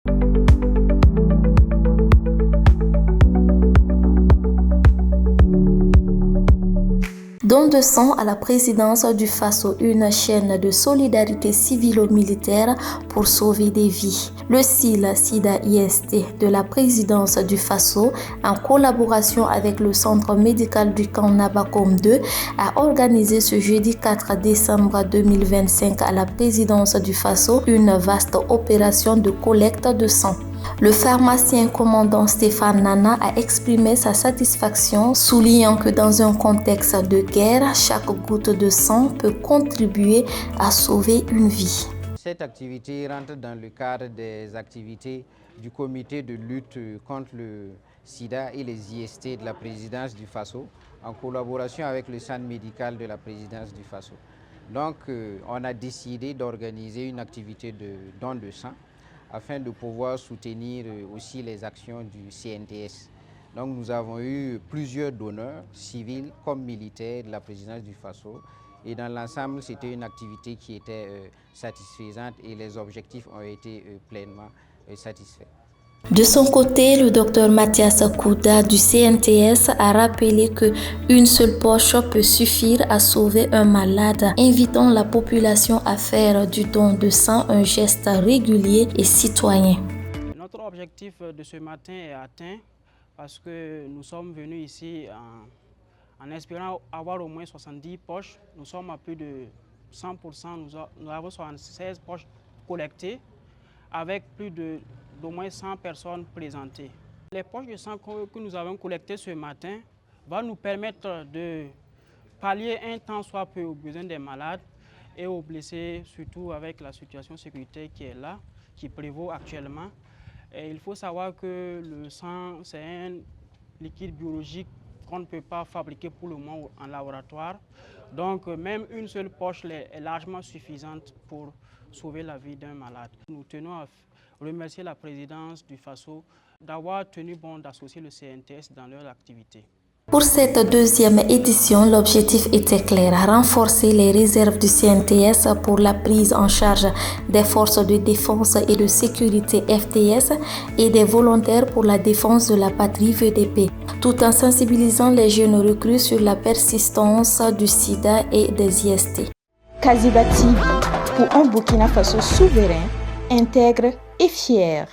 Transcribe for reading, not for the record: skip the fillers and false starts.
Don de sang à la présidence du Faso, une chaîne de solidarité civilo-militaire pour sauver des vies. Le SIDA-IST de la présidence du Faso, en collaboration avec le centre médical du camp Nabakom 2, a organisé ce jeudi 4 décembre 2025 à la présidence du Faso une vaste opération de collecte de sang. Le pharmacien commandant Stéphane Nana a exprimé sa satisfaction, soulignant que dans un contexte de guerre, chaque goutte de sang peut contribuer à sauver une vie. Cette activité rentre dans le cadre des activités du comité de lutte contre le sida et les IST de la présidence du Faso, en collaboration avec le centre médical de la présidence du Faso. Donc, on a décidé d'organiser une activité de don de sang afin de pouvoir soutenir aussi les actions du CNTS. Donc nous avons eu plusieurs donneurs, civils comme militaires de la présidence du Faso. Et dans l'ensemble, c'était une activité qui était satisfaisante et les objectifs ont été pleinement satisfaits. De son côté, le docteur Mathias Kouda du CNTS a rappelé qu'une seule poche peut suffire à sauver un malade, invitant la population à faire du don de sang un geste régulier et citoyen. Notre objectif de ce matin est atteint parce que nous sommes venus ici en espérant avoir au moins 70 poches. Nous sommes à plus de 100%, nous avons 76 poches collectées avec plus d'au moins 100 personnes présentées. Les poches de sang que nous avons collectées ce matin vont nous permettre de pallier un tant soit peu aux besoins des malades et aux blessés, surtout avec la situation sécuritaire qui est là, qui prévaut actuellement. Et il faut savoir que le sang, c'est un liquide biologique qu'on ne peut pas fabriquer pour le moment en laboratoire. Donc même une seule poche est largement suffisante pour sauver la vie d'un malade. Nous tenons à remercier la présidence du Faso d'avoir tenu bon d'associer le CNTS dans leur activité. Pour cette deuxième édition, l'objectif était clair, renforcer les réserves du CNTS pour la prise en charge des forces de défense et de sécurité FDS et des volontaires pour la défense de la patrie VDP, tout en sensibilisant les jeunes recrues sur la persistance du sida et des IST. Kaziba TV, pour un Burkina Faso souverain, intègre et fier.